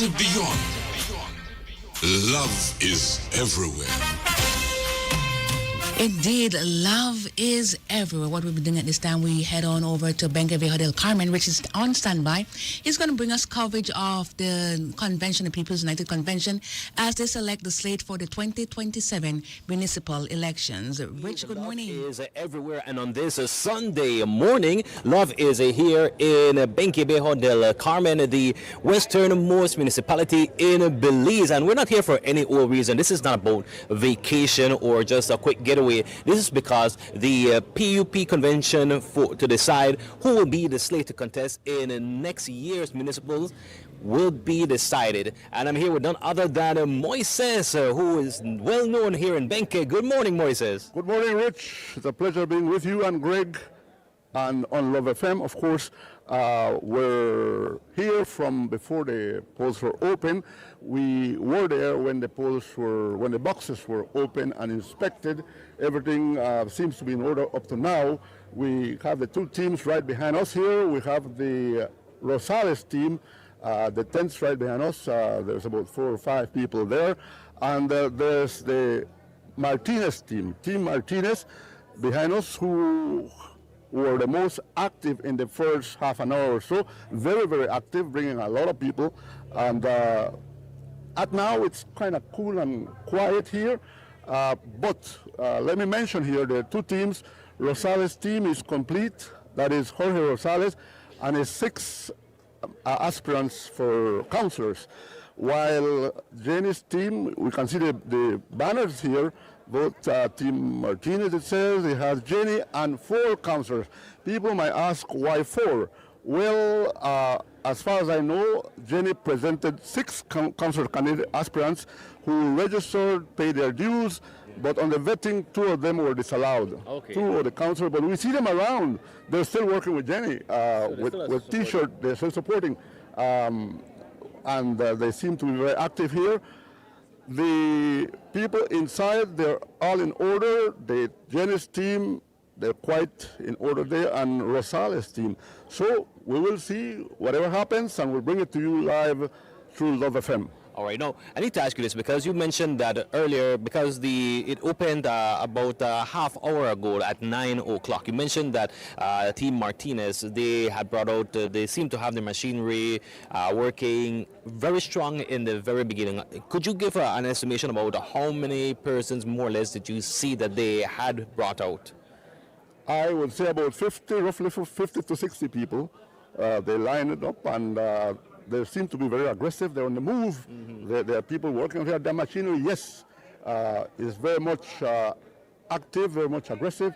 to beyond. Love is everywhere. Indeed, love is everywhere. What we'll be doing at this time, we head on over to Benque del Carmen, which is on standby. He's going to bring us coverage of the convention, the People's United Convention, as they select the slate for the 2027 municipal elections. Rich, good morning. Love is everywhere, and on this Sunday morning, love is here in Benque del Carmen, the westernmost municipality in Belize. And we're not here for any old reason. This is not about vacation or just a quick getaway. This is because the PUP convention to decide who will be the slate to contest in next year's municipals will be decided. And I'm here with none other than Moises, who is well known here in Benque. Good morning, Moises. Good morning, Rich. It's a pleasure being with you and Greg and on Love FM, of course. We're here from before the polls were open. We were there when the boxes were open and inspected. Everything seems to be in order up to now. We have the two teams right behind us here. We have the Rosales team, the tents right behind us. There's about 4 or 5 people there. And there's the Martinez team, Team Martinez, behind us, who were the most active in the first half an hour or so. Very, very active, bringing a lot of people. And at now, it's kind of cool and quiet here. But let me mention here the two teams. Rosales' team is complete. That is Jorge Rosales and his 6 aspirants for councillors. While Jenny's team, we can see the banners here, both Team Martinez, it says, it has Jenny and 4 councillors. People might ask why 4? Well, as far as I know, Jenny presented 6 councillor candidate aspirants who registered, paid their dues, but on the vetting, 2 of them were disallowed. Okay. 2 of the councillors, but we see them around. They're still working with Jenny, with T-shirt, they're still supporting. And they seem to be very active here. The people inside, they're all in order. The Jenny's team, they're quite in order there, and Rosales' team. So we will see whatever happens, and we'll bring it to you live through Love FM. All right. Now, I need to ask you this because you mentioned that earlier, because it opened about a half hour ago at 9 o'clock. You mentioned that Team Martinez, they had brought out, they seem to have the machinery working very strong in the very beginning. Could you give an estimation about how many persons, more or less, did you see that they had brought out? I would say about 50, roughly 50 to 60 people. They lined it up, and they seem to be very aggressive. They're on the move. Mm-hmm. There are people working here. The machinery, yes, is very much active, very much aggressive.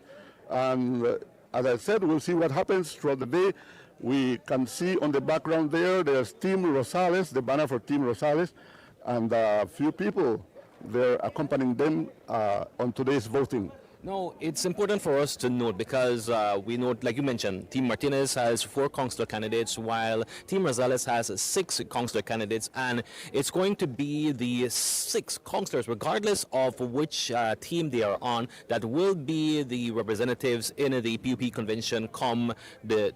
And as I said, we'll see what happens throughout the day. We can see on the background there's Team Rosales, the banner for Team Rosales, and a few people there accompanying them on today's voting. No, it's important for us to note because we know, like you mentioned, Team Martinez has 4 councillor candidates, while Team Rosales has 6 councillor candidates, and it's going to be the 6 councillors, regardless of which team they are on, that will be the representatives in the PUP convention come the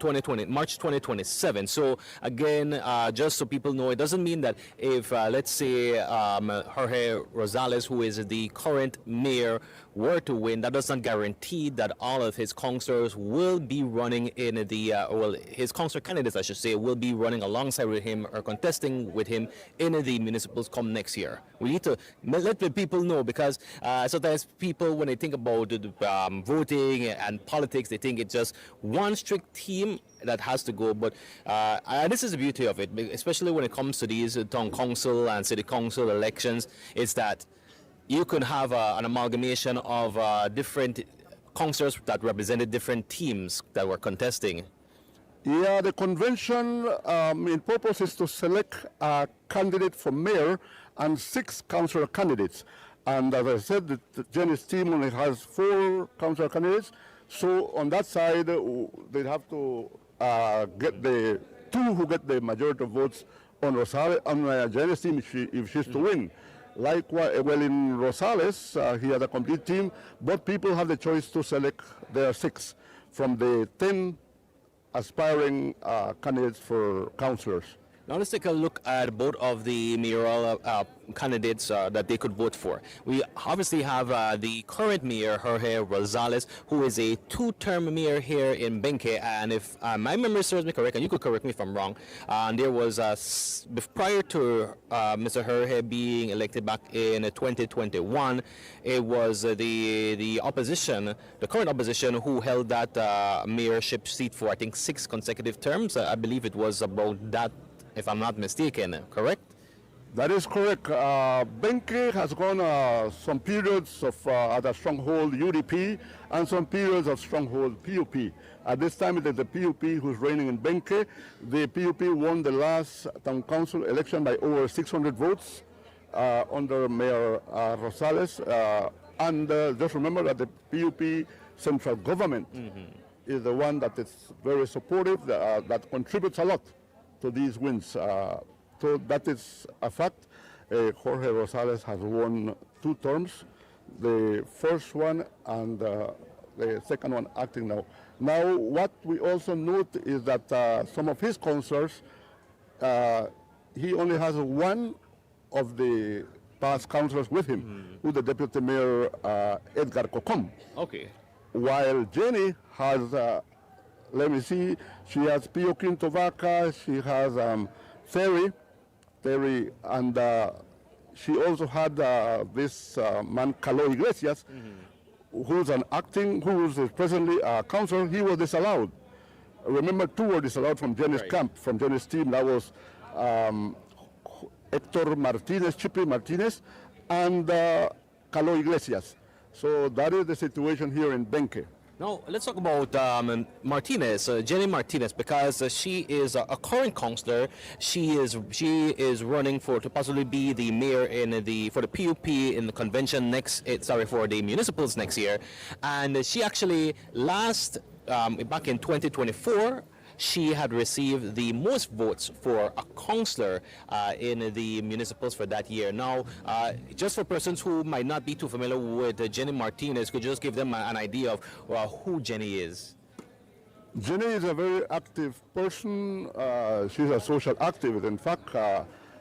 March 2027. So again, just so people know, it doesn't mean that if, let's say, Jorge Rosales, who is the current mayor, were to win, that does not guarantee that all of his councillors will be running in the, his councillor candidates, I should say, will be running alongside with him or contesting with him in the municipals come next year. We need to let the people know because sometimes people, when they think about voting and politics, they think it's just one strict team that has to go. But this is the beauty of it, especially when it comes to these town council and city council elections, it's that you could have an amalgamation of different councillors that represented different teams that were contesting. Yeah, the convention main purpose is to select a candidate for mayor and 6 councillor candidates. And as I said, the Jenny's team only has 4 councillor candidates. So on that side, they'd have to get the 2 who get the majority of votes on Rosales, on Jenny's team if she's to win. Likewise, well, in Rosales, he had a complete team, but people have the choice to select their 6 from the 10 aspiring candidates for councillors. Now let's take a look at both of the mayoral candidates that they could vote for. We obviously have the current mayor, Jorge Rosales, who is a two-term mayor here in Benque. And if my memory serves me correct, and you could correct me if I'm wrong, there was prior to Mr. Jorge being elected back in 2021, it was the opposition, the current opposition, who held that mayorship seat for I think 6 consecutive terms. I believe it was about that, if I'm not mistaken, correct? That is correct. Benque has gone some periods of at a stronghold UDP and some periods of stronghold PUP. At this time, it is the PUP who's reigning in Benque. The PUP won the last town council election by over 600 votes under Mayor Rosales. And just remember that the PUP central government is the one that is very supportive, that contributes a lot to these wins. So that is a fact. Jorge Rosales has won 2 terms, the first one and the second one acting now. Now, what we also note is that some of his councillors, he only has one of the past councillors with him, who's the deputy mayor, Edgar Cocom. Okay. While Jenny has, let me see, she has Pio Quinto Vaca, she has Terry, and she also had this man, Calo Iglesias, who's presently a councillor. He was disallowed. Remember, 2 were disallowed from Jenny's camp, from Jenny's team. That was Hector Martinez, Chippy Martinez, and Calo Iglesias. So that is the situation here in Benque. Now, let's talk about Martinez, Jenny Martinez, because she is a current councillor. She is running to possibly be the mayor for the PUP in the convention for the municipals next year. And she actually back in 2024, she had received the most votes for a councillor in the municipals for that year. Now, just for persons who might not be too familiar with Jenny Martinez, could you just give them an idea of who Jenny is? Jenny is a very active person. She's a social activist. In fact,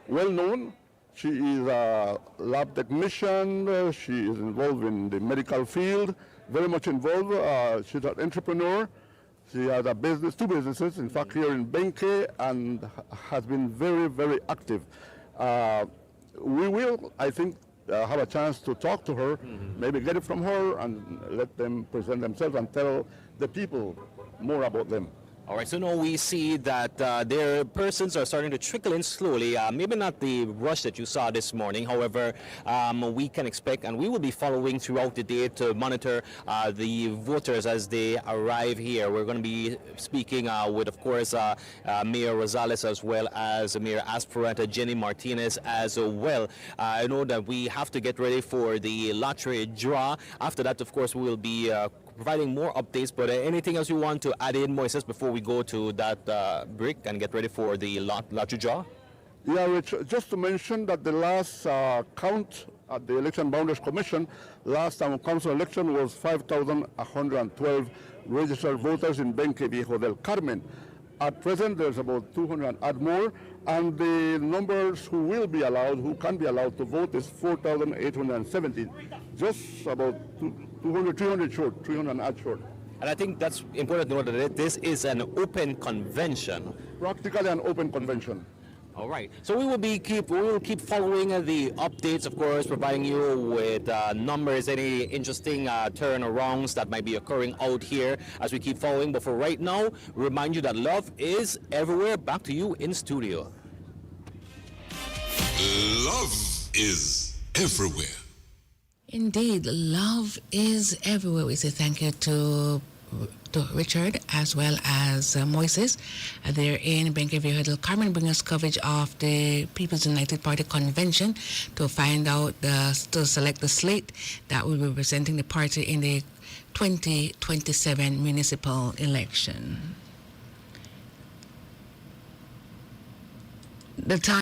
well known. She is a lab technician. She is involved in the medical field, very much involved. She's an entrepreneur. She has 2 businesses, in fact, here in Benque, and has been very, very active. We will, I think, have a chance to talk to her, maybe get it from her, and let them present themselves and tell the people more about them. All right, so now we see that their persons are starting to trickle in slowly. Maybe not the rush that you saw this morning. However, we can expect, and we will be following throughout the day to monitor the voters as they arrive here. We're going to be speaking with, of course, Mayor Rosales as well as Mayor Aspirant Jenny Martinez as well. I know that we have to get ready for the lottery draw. After that, of course, we will be providing more updates, but anything else you want to add in, Moises, before we go to that break and get ready for the lottery draw? Yeah, Rich, just to mention that the last count at the Election Boundaries Commission, last time council election was 5,112 registered voters in Benque Viejo del Carmen. At present, there's about 200 and more, and the numbers who will be allowed, who can be allowed to vote is 4,870, just about 200, 300 short, 300 and odd short. And I think that's important to note that this is an open convention. Practically an open convention. All right. So we will keep following the updates, of course, providing you with numbers, any interesting turnarounds that might be occurring out here as we keep following. But for right now, remind you that love is everywhere. Back to you in studio. Love is everywhere. Indeed, love is everywhere. We say thank you to Richard as well as Moises. They're in Benque Viejo del Carmen, bringing us coverage of the People's United Party convention to find out, to select the slate that will be representing the party in the 2027 municipal election. The time